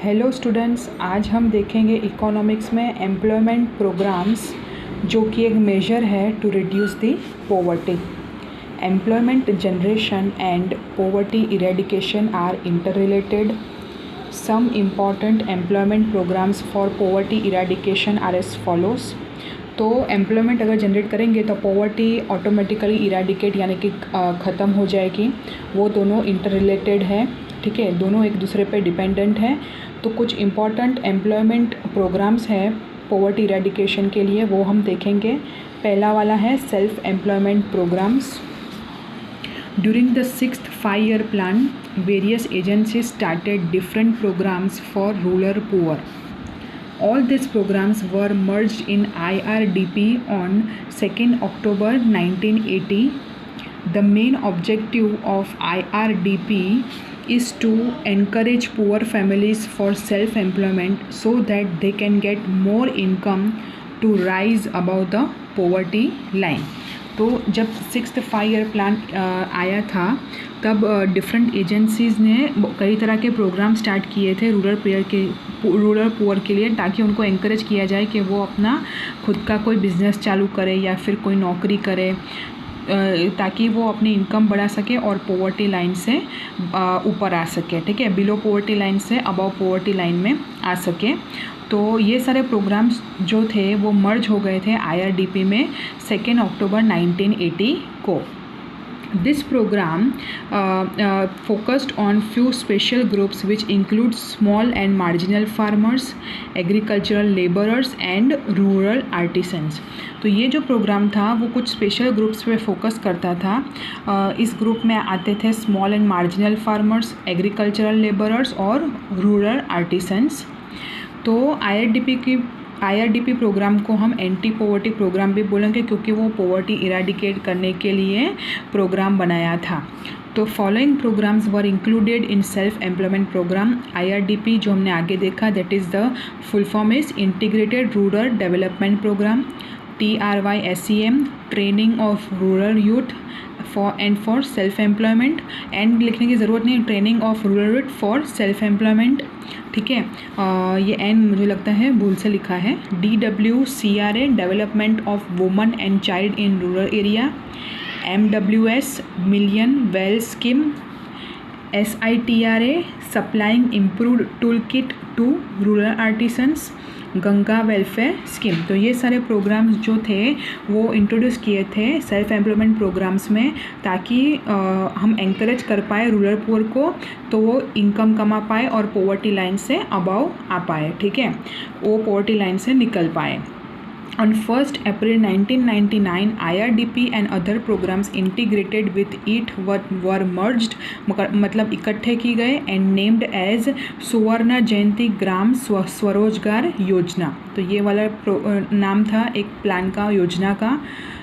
Hello students, आज हम देखेंगे इकोनॉमिक्स में एम्प्लॉयमेंट प्रोग्राम्स जो कि एक मेजर है to reduce the poverty. Employment generation and poverty eradication are interrelated. Some important employment programmes for poverty eradication are as follows. तो एम्प्लॉयमेंट अगर जनरेट करेंगे तो पॉवर्टी ऑटोमेटिकली इरेडिकेट यानी कि ख़त्म हो जाएगी। वो दोनों इंटर रिलेटेड है, ठीक है, दोनों एक दूसरे पे डिपेंडेंट है। तो कुछ इम्पॉर्टेंट एम्प्लॉयमेंट प्रोग्राम्स हैं पॉवर्टी इरेडिकेशन के लिए, वो हम देखेंगे। पहला वाला है self employment programmes. During the 6th 5-year plan various agencies started different programmes for rural poor. All these programs were merged in IRDP on 2nd October 1980. The main objective of IRDP is to encourage poor families for self-employment so that they can get more income to rise above the poverty line. तो जब 6th 5-year plan आया था तब different agencies ने कई तरह के programme start किए थे रूरल पुअर के लिए, ताकि उनको एंकरेज किया जाए कि वो अपना खुद का कोई बिज़नेस चालू करे या फिर कोई नौकरी करे, ताकि वो अपनी इनकम बढ़ा सके और पॉवर्टी लाइन से ऊपर आ सके, ठीक है, बिलो पॉवर्टी लाइन से अबव पॉवर्टी लाइन में आ सके। तो ये सारे प्रोग्राम्स जो थे वो मर्ज हो गए थे IRDP में 2 अक्टूबर 1980 को। This program focused on few special groups which include small and marginal farmers, agricultural laborers and rural artisans. तो ये जो प्रोग्राम था वो कुछ स्पेशल ग्रुप्स पे फोकस करता था। इस ग्रुप में आते थे small and marginal farmers, agricultural labourers और रूरल आर्टिसंस। तो IRDP प्रोग्राम को हम एंटी पॉवर्टी प्रोग्राम भी बोलेंगे, क्योंकि वो पॉवर्टी इरेडिकेट करने के लिए प्रोग्राम बनाया था। तो following programmes were included in self employment programme. IRDP जो हमने आगे देखा, that is the full form is integrated rural development programme, TRYSEM, training of rural youth for self employment, and लिखने की ज़रूरत नहीं, training of rural youth for self employment, ठीक है। ये एन मुझे लगता है भूल से लिखा है। DWCRA, development of woman and child in rural area, MWS, million well scheme, SITRA, supplying improved tool kit to rural artisans, Ganga welfare scheme. तो ये सारे प्रोग्राम्स जो थे वो इंट्रोड्यूस किए थे सेल्फ एम्प्लॉयमेंट प्रोग्राम्स में, ताकि हम एंकरेज कर पाए रूरल पुअर को, तो वो इनकम कमा पाए और पॉवर्टी लाइन से अबव आ पाए, ठीक है, वो पॉवर्टी लाइन से निकल पाए। On 1st April 1999, IRDP and other programs integrated with it were merged, मतलब इकट्ठे की गए, and named as सुवर्ण जयंती ग्राम स्वरोजगार योजना। तो ये वाला नाम था एक प्लान का, योजना का,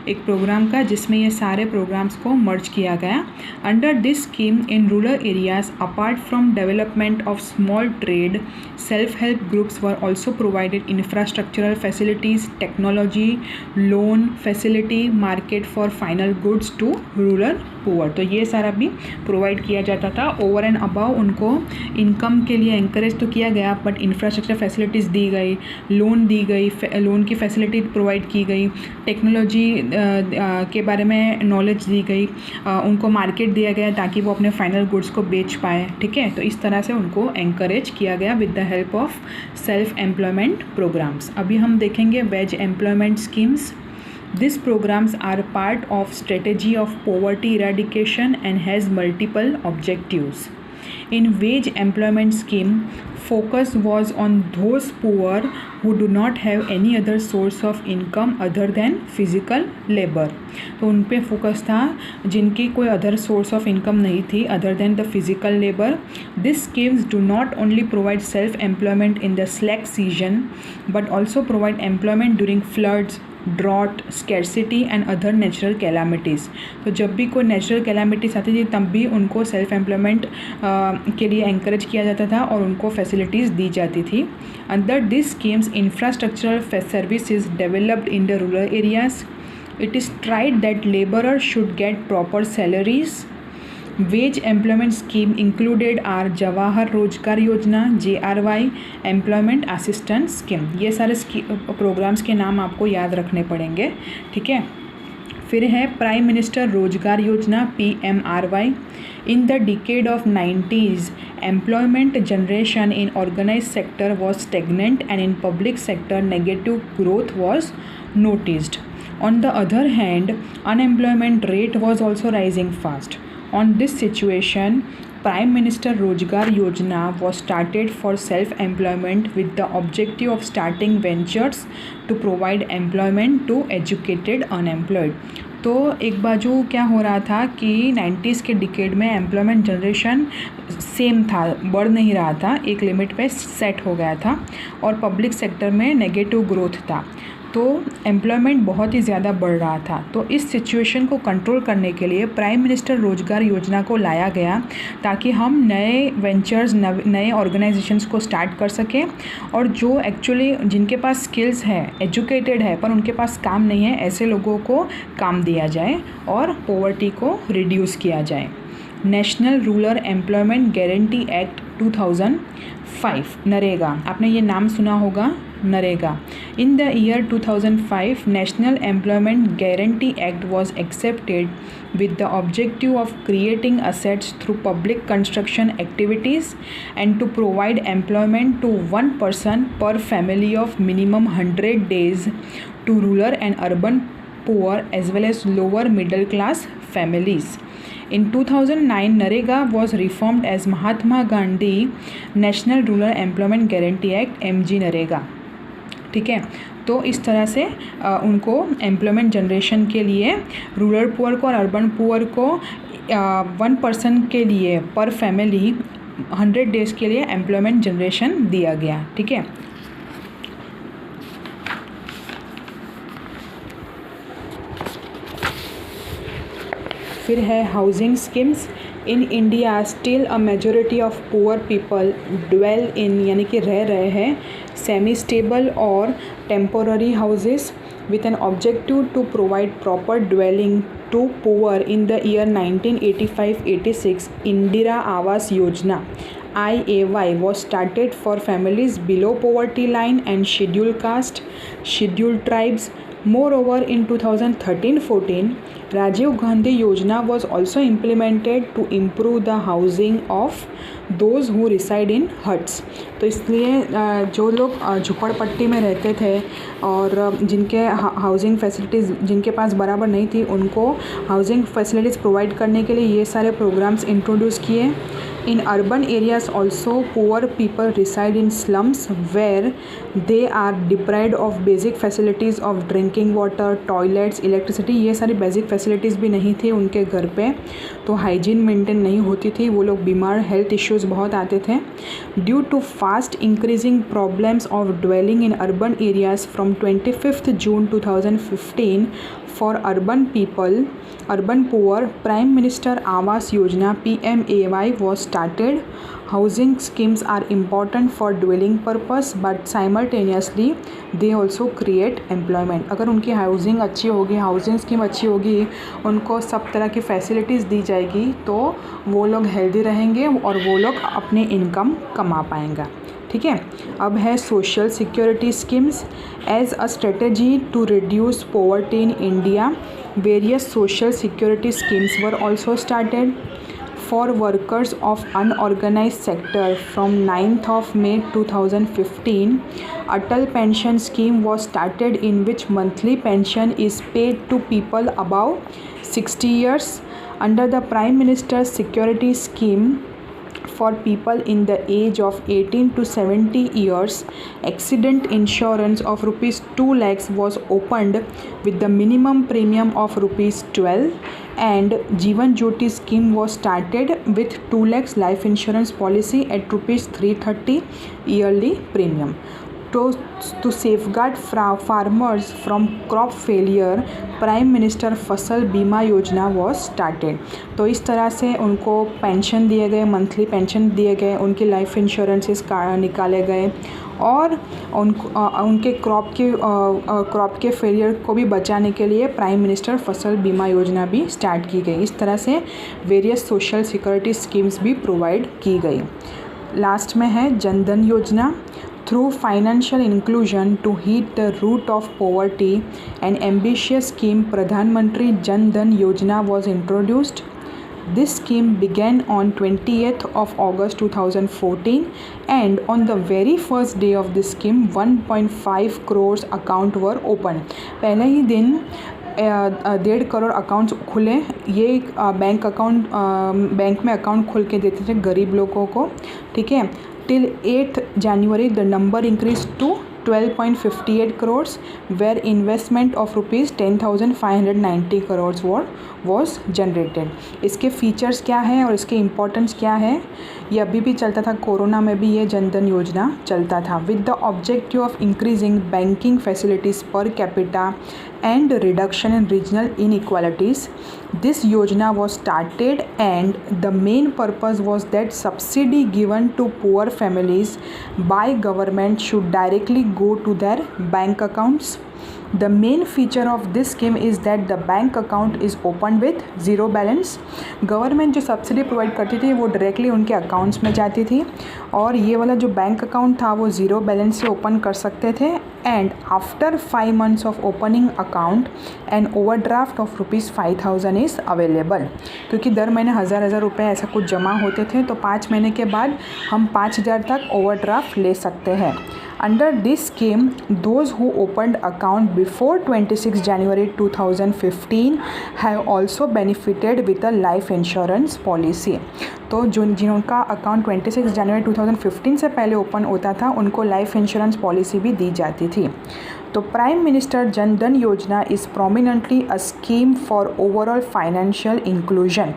एक प्रोग्राम का, जिसमें ये सारे प्रोग्राम्स को मर्ज किया गया। Under this scheme in rural areas, apart from development of small trade, self help groups were also provided infrastructural facilities, technology, loan facility, market for final goods to rural poor. तो ये सारा भी provide किया जाता था। Over and above उनको income के लिए एंकरेज तो किया गया, बट इंफ्रास्ट्रक्चर फैसिलिटीज़ दी गई, लोन दी गई, लोन की फैसिलिटी प्रोवाइड की गई, टेक्नोलॉजी के बारे में नॉलेज दी गई, उनको मार्केट दिया गया ताकि वो अपने फाइनल गुड्स को बेच पाए, ठीक है। तो इस तरह से उनको एंकरेज किया गया with the help of self employment programmes. अभी हम देखेंगे wage employment schemes. These programs are part of strategy of poverty eradication and has multiple objectives. In wage employment scheme, focus was on those poor who do not have any other source of income other than physical labor. तो उन पे focus था जिनकी कोई other source of income नहीं थी other than the physical labour. This schemes do not only provide self employment in the slack season but also provide employment during floods, drought, scarcity and other natural calamities. तो जब भी कोई natural calamities आती थी तब भी उनको self employment के लिए एंकरेज किया जाता था और उनको फैसिलिटीज़ दी जाती थी। Under this schemes infrastructural services developed in the rural areas. It is tried that laborers should get proper salaries, Wage employment scheme included are Jawahar रोजगार योजना, JRY, एम्प्लॉयमेंट असिस्टेंट स्कीम। ये सारे प्रोग्राम्स के नाम आपको याद रखने पड़ेंगे, ठीक है। फिर है prime minister Rozgar Yojana, PMRY। In the decade of 90s, employment generation in organise sector was stagnant and in public sector negative growth was noticed. On the other hand, unemployment rate was also rising fast. On this situation, Prime Minister Rozgar Yojana was started for self-employment with the objective of starting ventures to provide employment to educated unemployed. तो एक बाजू क्या हो रहा था कि 90s के decade में एम्प्लॉयमेंट जनरेशन सेम था, बढ़ नहीं रहा था, एक लिमिट पे सेट हो गया था और पब्लिक सेक्टर में नेगेटिव ग्रोथ था, तो एम्प्लॉयमेंट बहुत ही ज़्यादा बढ़ रहा था। तो इस सिचुएशन को कंट्रोल करने के लिए प्राइम मिनिस्टर रोजगार योजना को लाया गया ताकि हम नए वेंचर्स, नए ऑर्गेनाइजेशंस को स्टार्ट कर सकें और जो एक्चुअली जिनके पास स्किल्स है, एजुकेटेड है पर उनके पास काम नहीं है, ऐसे लोगों को काम दिया जाए और पॉवर्टी को रिड्यूस किया जाए। National rural employment guarantee act 2005, NREGA, आपने ये नाम सुना होगा, NREGA. In the year 2005, National Employment Guarantee Act was accepted with the objective of creating assets through public construction activities and to provide employment to one person per family of minimum 100 days to rural and urban poor as well as lower middle class families. In 2009, NREGA was reformed as Mahatma Gandhi National Rural Employment Guarantee Act, MG NREGA, ठीक है। तो इस तरह से उनको employment generation के लिए rural poor को और अर्बन पुअर को 1 पर्सन के लिए पर फैमिली 100 डेज़ के लिए एम्प्लॉयमेंट जनरेशन दिया गया, ठीक है। फिर है housing schemes. In India still a majority of poor people dwell in, यानी कि रह रहे हैं सेमी स्टेबल और temporary houses with an objective to provide proper dwelling to poor. In the year 1985-86, Indira Awas Yojana IAY was started for families below poverty line and scheduled caste, scheduled tribes. Moreover, in 2013-14, Rajiv Gandhi Yojana was also implemented to improve the housing of those who reside in huts. तो इसलिए जो लोग झुपड़पट्टी में रहते थे और जिनके housing facilities जिनके पास बराबर नहीं थी, उनको हाउसिंग फैसिलिटीज़ प्रोवाइड करने के लिए ये सारे प्रोग्राम्स इंट्रोड्यूस किए। In urban areas also, poor people reside in slums where they are deprived of basic facilities of drinking water, toilets, electricity. ये सारी बेसिक फैसिलिटीज़ भी नहीं थी उनके घर पे, तो हाइजीन मेंटेन नहीं होती थी, वो लोग बीमार, हेल्थ इश्यूज़ बहुत आते थे। Due to fast increasing problems of dwelling in urban areas from 25 June 2015 for urban poor, Prime Minister Awas Yojana PMAY was started. Housing schemes are important for dwelling purpose, but simultaneously they also create employment. अगर उनकी housing अच्छी होगी, housing scheme अच्छी होगी, उनको सब तरह की फैसिलिटीज़ दी जाएगी, तो वो लोग हेल्दी रहेंगे और वो लोग अपने इनकम कमा पाएंगे, ठीक है। अब है social security schemes. As a strategy to reduce poverty in India, various social security schemes were also started for workers of unorganised sector from 9th of May 2015. Atal Pension Scheme was started in which monthly pension is paid to people above 60 years. Under the Prime Minister's Security Scheme, for people in the age of 18 to 70 years, accident insurance of rupees 2 lakhs was opened with the minimum premium of rupees 12, and Jeevan Jyoti scheme was started with 2 lakhs life insurance policy at rupees 330 yearly premium. To safeguard farmers from crop failure, prime minister फसल बीमा योजना was started. तो इस तरह से उनको pension दिए गए, मंथली पेंशन दिए गए, उनकी लाइफ इंश्योरेंसेस निकाले गए और उनके क्रॉप के फेलियर को भी बचाने के लिए प्राइम मिनिस्टर फसल बीमा योजना भी स्टार्ट की गई। इस तरह से वेरियस सोशल सिक्योरिटी स्कीम्स भी प्रोवाइड की गई। लास्ट में है जनधन योजना। Through financial inclusion to hit the root of poverty, an ambitious scheme Pradhan Mantri Jan Dhan Yojana was introduced. This scheme began on 20th of August 2014 and on the very first day of this scheme 1.5 crores account were opened. पहले ही दिन 1.5 crore accounts खुले। ये bank में account खोल के देते थे गरीब लोगों को, ठीक है। Till 8th January, the number increased to 12.58 crores, where investment of rupees 10,590 crores was generated. इसके फीचर्स क्या है और इसके इम्पोर्टेंस क्या है, ये अभी भी चलता था, कोरोना में भी ये जनधन योजना चलता था। With the objective of increasing banking facilities per capita and reduction in regional inequalities, this yojana was started and the main purpose was that subsidy given to poor families by government should directly go to their bank accounts. The main feature of this scheme is that the bank account is opened with zero balance. Government जो subsidy provide करती थी वो directly उनके accounts में जाती थी और ये वाला जो बैंक अकाउंट था वो ज़ीरो बैलेंस से ओपन कर सकते थे। And after 5 months of opening account an overdraft of ₹5,000 is available. क्योंकि दर महीने हज़ार रुपये ऐसा कुछ जमा होते थे, तो 5 महीने के बाद हम 5,000 तक ओवरड्राफ्ट ले सकते हैं। Under this scheme, those who opened account before 26 January 2015 have also benefited with a life insurance policy. तो जिनका अकाउंट 26 जनवरी 2015 से पहले ओपन होता था उनको लाइफ इंश्योरेंस पॉलिसी भी दी जाती थी। तो प्राइम मिनिस्टर जन धन योजना is prominently a scheme for overall financial inclusion.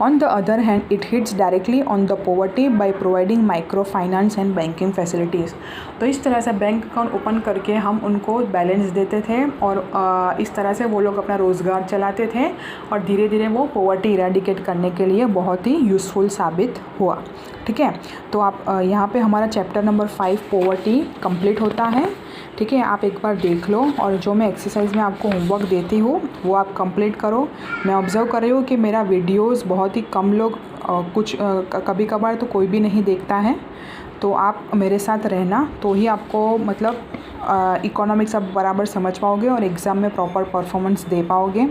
On the other hand, it hits directly on the poverty by providing microfinance and banking facilities. तो इस तरह से बैंक अकाउंट ओपन करके हम उनको बैलेंस देते थे और इस तरह से वो लोग अपना रोज़गार चलाते थे और धीरे धीरे वो पॉवर्टी इरेडिकेट करने के लिए बहुत ही यूज़फुल साबित हुआ, ठीक है। तो आप यहाँ पे हमारा चैप्टर नंबर 5 पॉवर्टी कंप्लीट होता है, ठीक है। आप एक बार देख लो और जो मैं एक्सरसाइज में आपको होमवर्क देती हूँ वो आप कंप्लीट करो। मैं ऑब्ज़र्व कर रही हूँ कि मेरा वीडियोस बहुत ही कम लोग कुछ कभी कभार तो कोई भी नहीं देखता है, तो आप मेरे साथ रहना तो ही आपको मतलब इकोनॉमिक्स आप बराबर समझ पाओगे और एग्ज़ाम में प्रॉपर परफॉर्मेंस दे पाओगे,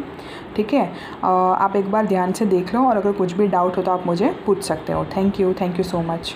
ठीक है। आप एक बार ध्यान से देख लो और अगर कुछ भी डाउट हो तो आप मुझे पूछ सकते हो। Thank you so much.